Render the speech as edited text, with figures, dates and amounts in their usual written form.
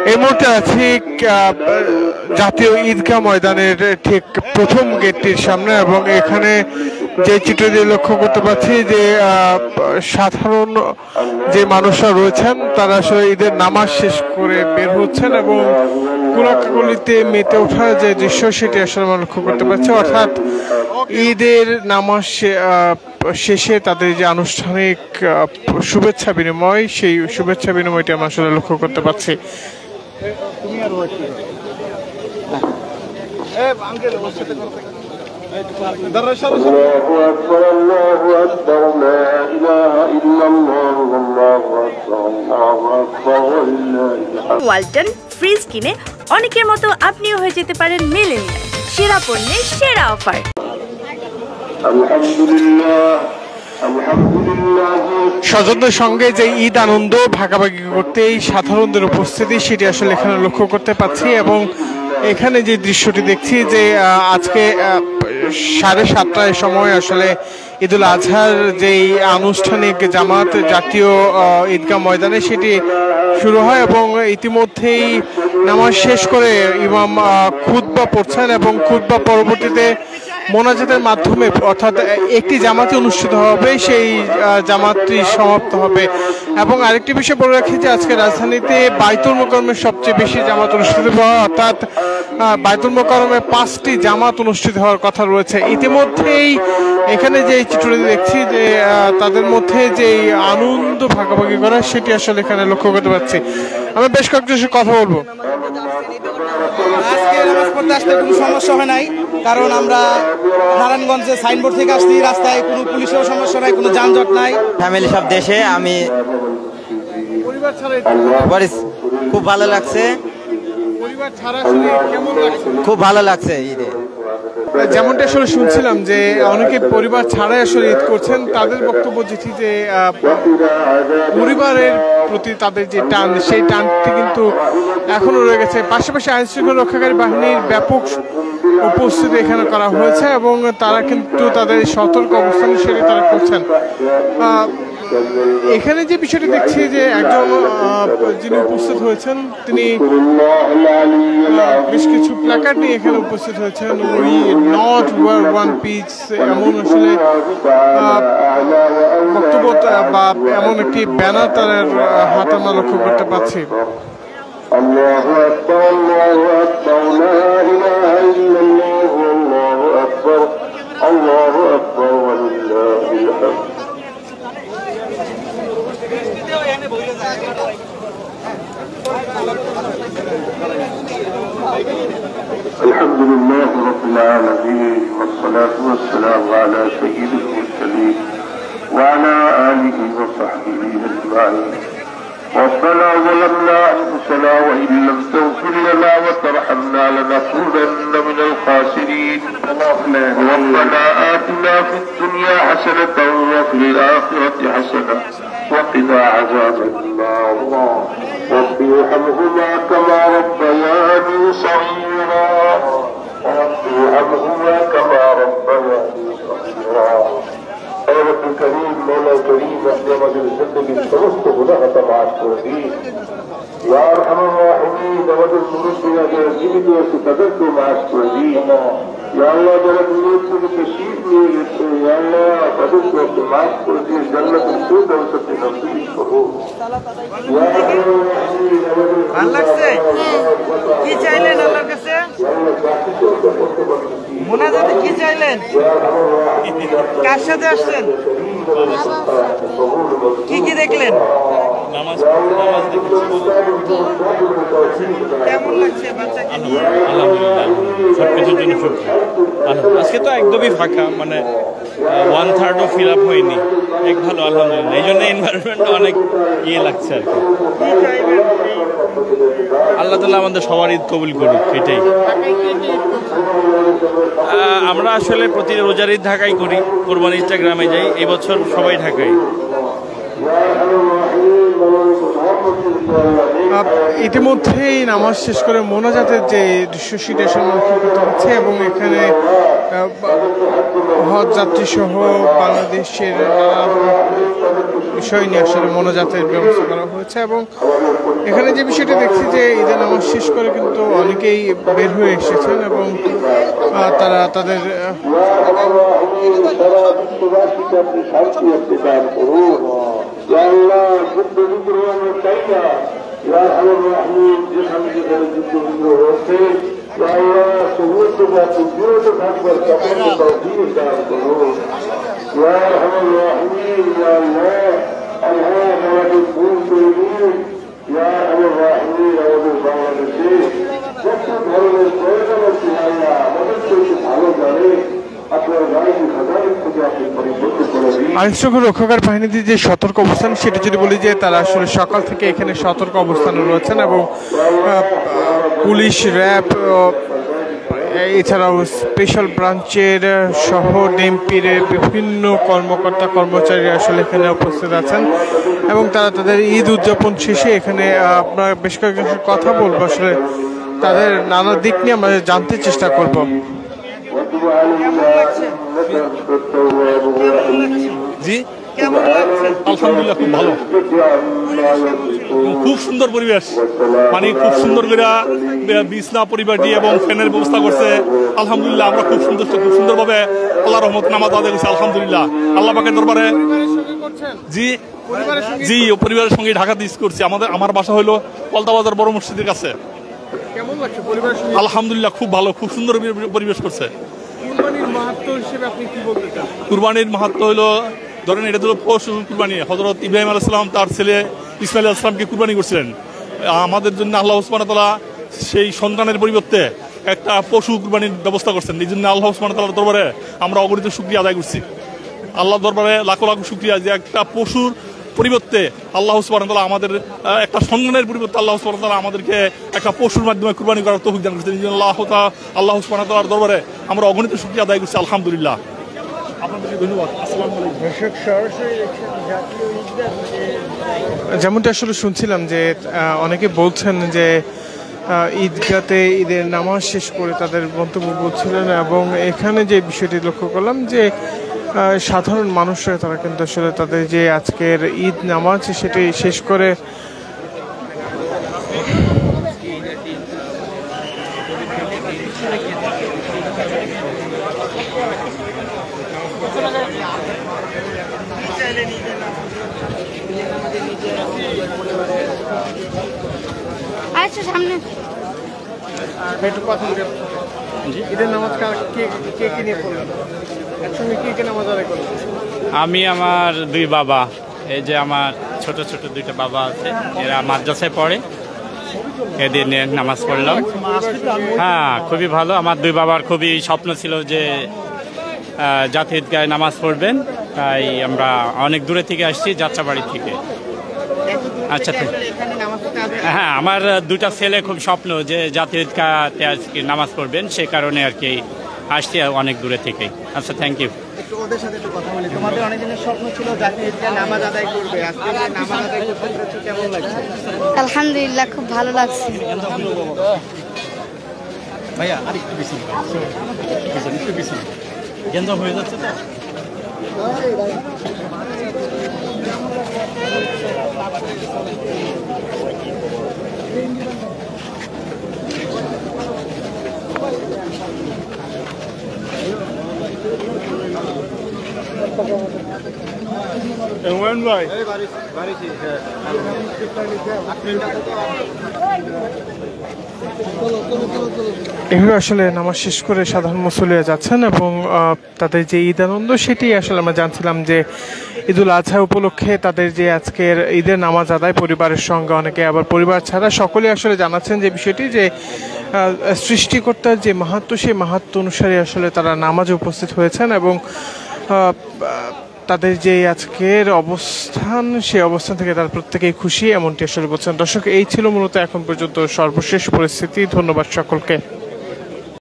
এই মুহূর্তে আছি জাতীয় ঈদগাহ ময়দানের ঠিক প্রথম গেটটির সামনে, এবং এখানে যে চিত্রটি লক্ষ্য করতে পারছি যে সাধারণ যে মানুষরা রয়েছেন তারা আসলে ঈদের নামাজ শেষ করে বের হচ্ছেন এবং কোলাকুলিতে মেতে ওঠার যে দৃশ্য সেটি আসলে আমরা লক্ষ্য করতে পারছি। অর্থাৎ ঈদের নামাজ শেষে তাদের যে আনুষ্ঠানিক শুভেচ্ছা বিনিময়, সেই শুভেচ্ছা বিনিময়টি আমরা আসলে লক্ষ্য করতে পারছি। ওয়ালটন ফ্রিজ কিনে অনেকের মতো আপনিও হয়ে যেতে পারেন মিলেনিয়াল সেরা পণ্যের সেরা অফার। স্বজনদের সঙ্গে যে ঈদ আনন্দ ভাগাভাগি করতে এই সাধারণদের উপস্থিতি সেটি আসলে এখানে লক্ষ্য করতে পারছি, এবং এখানে যে দৃশ্যটি দেখছি যে আজকে 7:30টার সময় আসলে ঈদুল আজহার যেই আনুষ্ঠানিক জামাত জাতীয় ঈদগাহ ময়দানে সেটি শুরু হয়, এবং ইতিমধ্যেই নামাজ শেষ করে ইমাম খুতবা পড়ছেন এবং খুতবা পরবর্তীতে মোনাজাতের মাধ্যমে অর্থাৎ একটি জামাতে অনুষ্ঠিত হবে, সেই জামাতটি সমাপ্ত হবে। এবং আরেকটি বিষয় বলে রাখি যে আজকে রাজধানীতে বাইতুল মোকাররমের সবচেয়ে বেশি জামাত অনুষ্ঠিত হয়, অর্থাৎ বাইতুল মোকাররমে 5টি জামাত অনুষ্ঠিত হওয়ার কথা রয়েছে। ইতিমধ্যেই এখানে যে চিত্রটি দেখছি যে তাদের মধ্যে যে আনন্দ ভাগাভাগি করা সেটি আসলে এখানে লক্ষ্য করতে পারছি। আমি বেশ কয়েকজনের সাথে কথা বলবো। আজকে নামাজ পড়তে আসতে কোনো সমস্যা হয় নাই, কারণ আমরা নারায়ণগঞ্জে সাইনবোর্ড থেকে আসছি, রাস্তায় কোনো পুলিশেরও সমস্যা নাই, কোনো যানজট নাই। ফ্যামিলি সব দেশে আমি খুব ভালো লাগছে, খুব ভালো লাগছে ঈদে। যেমনটা আসলে শুনছিলাম যে অনেকে পরিবার ছাড়াই আসলে ঈদ করছেন, তাদের বক্তব্য যেটি যে পরিবারের প্রতি তাদের যে টান সেই টানটি কিন্তু এখনো রয়ে গেছে। পাশাপাশি আইন শৃঙ্খলা রক্ষাকারী বাহিনীর ব্যাপক উপস্থিতি এখানে করা হয়েছে এবং তারা কিন্তু তাদের সতর্ক অবস্থান সেটি তারা করছেন। এখানে যে বিষয়টি দেখছি যে একজন যিনি উপস্থিত হয়েছেন তিনি বেশ কিছু প্ল্যাকার্ড নিয়ে এখানে উপস্থিত হয়েছেন, we not war one peace এমন আসলে বক্তব্য বা এমন একটি ব্যানার তার হাতে আমরা লক্ষ্য করতে পারছি। আল্লাহু আকবার, আল্লাহু আকবার, লা ইলাহা ইল্লাল্লাহ, আল্লাহু আকবার, আল্লাহু আকবার, ওয়ালিল্লাহিল হামদ। الحمد لله رب العالمين، والصلاة والسلام على سيد المرسلين وعلى آله وصحبه أجمعين. ربنا ظلمنا أنفسنا وإن لم تغفر لنا وترحمنا لنكونن من الخاسرين. ربنا آتنا في الدنيا حسنة وفي الآخرة حسنة وقنا عذاب النار. رب ارحمهما كما ربياني صغيرا، رب ارحمهما كما ربياني صغيرا. اے رب کریم، مولا کریم، اپنے مجھے زندگی درست گناہ معاف کر دی یا ارحم الراحمین. আমাদের মুরব্বিরা যারা জীবিত আছে তাদেরকে মাফ করে দি ইয়া আল্লাহ। যারা দুনিয়া থেকে তশরিফ নিয়ে গেছে ইয়া আল্লাহ তাদেরকে আপনি মাফ করে দিয়ে জান্নাতের ফেরদাউসে নসিব করো ইয়া আরহাম রাহিমিন। ভালো লাগছে? কি চাইলেন আল্লাহর কাছে? মোনাজাতে কি চাইলেন? কার সাথে আসছেন? কি কি দেখলেন? নামাজ কেমন লাগছে বাচ্চাকে নিয়ে? আলহামদুলিল্লাহ, সবকিছুর জন্য শুকরিয়া। আজকে তো একদমই ফাঁকা, মানে 1/3 ফিল আপ হয়নি, এক ভালো আলহামদুলিল্লাহ। এই জন্য এনভায়রনমেন্টটা অনেক লাগছে আর কি। আল্লাহ তাআলা আমাদের সবার ঈদ কবুল করুক, এটাই। আমরা আসলে প্রতি রোজার ঈদ ঢাকায় করি, কোরবানি ঈদটা গ্রামে যাই। এই বছর সবাই ঢাকায়। ইতিমধ্যেই নামাজ শেষ করে মোনাজাতের যে দৃশ্য সেটা লক্ষ্য করতে পারছে, এবং এখানে হজ যাত্রী সহ বাংলাদেশের বিষয় নিয়ে আসলে মোনাজাতের ব্যবস্থা করা হয়েছে। এবং এখানে যে বিষয়টি দেখছি যে ঈদের নামাজ শেষ করে কিন্তু অনেকেই বের হয়ে এসেছেন এবং তারা তাদের আইনশৃঙ্খলা রক্ষাকারী বাহিনীতে যে সতর্ক অবস্থান সেটি যদি বলি যে তারা আসলে সকাল থেকে এখানে সতর্ক অবস্থানে রয়েছেন এবং পুলিশ, র্যাব, এছাড়াও স্পেশাল ব্রাঞ্চের সহ ডিএমপির বিভিন্ন কর্মকর্তা কর্মচারী আসলে এখানে উপস্থিত আছেন এবং তারা তাদের ঈদ উদযাপন শেষে এখানে আপনার বেশ কয়েকজনের কথা বলবো, আসলে তাদের নানা দিক নিয়ে আমরা জানতে চেষ্টা করব। জি, আলহামদুলিল্লাহ খুব ভালো, খুব সুন্দর পরিবেশ, মানে খুব সুন্দর করে বিছনা পরিবারটি এবং ফ্যানের ব্যবস্থা করছে। আলহামদুলিল্লাহ আমরা খুব সুন্দরভাবে আল্লাহ রহমত নামাজ আদায় করছি। আলহামদুলিল্লাহ আল্লাহ পাকের দরবারে। জি জি, পরিবারের সঙ্গে ঢাকাতে ইস করছি। আমার বাসা হলো পলতাবাজার বড় মসজিদের কাছে। আলহামদুলিল্লাহ খুব ভালো, খুব সুন্দর পরিবেশ করছে। কুরবানির মাহাত্ম্য হলো, ধরেন এটা তো পশু কুরবানি। হযরত ইব্রাহিম আলাইহিস সালাম তার ছেলে ইসমাইল আলাইহিস সালামকে কুরবানি করছিলেন। আমাদের জন্য আল্লাহ সুবহানাহু ওয়া তাআলা সেই সন্তানের পরিবর্তে একটা পশু কুরবানির ব্যবস্থা করছেন। এই জন্য আল্লাহ সুবহানাহু ওয়া তাআলার দরবারে আমরা অগণিত শুকরিয়া আদায় করছি। আল্লাহর দরবারে লাখো লাখো শুকরিয়া যে একটা পশুর পরিবর্তে আল্লাহ সুবহানাহু ওয়া তাআলা আমাদের একটা সন্তানের পরিবর্তে আল্লাহ সুবহানাহু ওয়া তাআলা আমাদেরকে একটা পশুর মাধ্যমে কুরবানি করার তৌফিক দান করেছেন। এই জন্য আল্লাহ সুবহানাহু ওয়া তাআলার দরবারে আমরা অগণিত শুকরিয়া আদায় করছি। আলহামদুলিল্লাহ, আপনাদেরকে ধন্যবাদ। আসসালামু আলাইকুম। যেমনটা আসলে শুনছিলাম যে অনেকে বলছেন যে ঈদগাতে ঈদের নামাজ শেষ করে তাদের মন্তব্য বলছিলেন এবং এখানে যে বিষয়টি লক্ষ্য করলাম যে সাধারণ মানুষরা তারা কিন্তু আসলে তাদের যে আজকের ঈদ নামাজ সেটি শেষ করে আচ্ছা সামনে একটু কথা বলি। ঈদের নামাজ কে নিয়ে পড়লেন? একসঙ্গে কে নামাজ আদায় করলেন? আমি, আমার দুই বাবা, এই যে আমার ছোট ছোট দুইটা বাবা আছে, এরা মাদ্রাসায় পড়ে, এদের নিয়ে নামাজ পড়লাম। হ্যাঁ, খুবই ভালো। আমার দুই বাবার খুবই স্বপ্ন ছিল যে জাতীয় ঈদগাহে নামাজ পড়বেন, তাই আমরা অনেক দূরে থেকে আসছি, যাত্রাবাড়ি থেকে। আচ্ছা, হ্যাঁ, আমার দুটা ছেলে খুব স্বপ্ন যে জাতীয় ঈদগাহে আজকে নামাজ পড়বেন, সে কারণে আর কি আসছি অনেক দূরে থেকে। আচ্ছা, থ্যাংক ইউ। ওদের সাথে একটু কথা বলি। তোমাদের অনেক দিনের স্বপ্ন ছিল জাতীয় ঈদগাহে নামাজ আদায় করবে, আজকে নামাজ আদায় করতে পেরেছো, কেমন লাগছে? আলহামদুলিল্লাহ খুব ভালো লাগছে। ভাইয়া আর একটু বেশি গেঞ্জা হয়ে যাচ্ছে তো। ভাই এভাবে আসলে নামাজ শেষ করে সাধারণ মুসল্লিরা যাচ্ছেন এবং তাদের যে ঈদ আনন্দ সেটি আসলে আমরা জানছিলাম যে ঈদুল আজহা উপলক্ষে তাদের যে আজকের ঈদের নামাজ আদায় পরিবারের সঙ্গে, অনেকে আবার পরিবার ছাড়া সকলে আসলে জানাচ্ছেন যে বিষয়টি যে সৃষ্টিকর্তার যে মাহাত্ম্য, সেই মাহাত্ম্য অনুসারে আসলে তারা নামাজে উপস্থিত হয়েছেন এবং তাদের যে আজকের অবস্থান, সেই অবস্থান থেকে তারা প্রত্যেকেই খুশি, এমনটি আসলে বলছেন। দর্শক, এই ছিল মূলত এখন পর্যন্ত সর্বশেষ পরিস্থিতি। ধন্যবাদ সকলকে।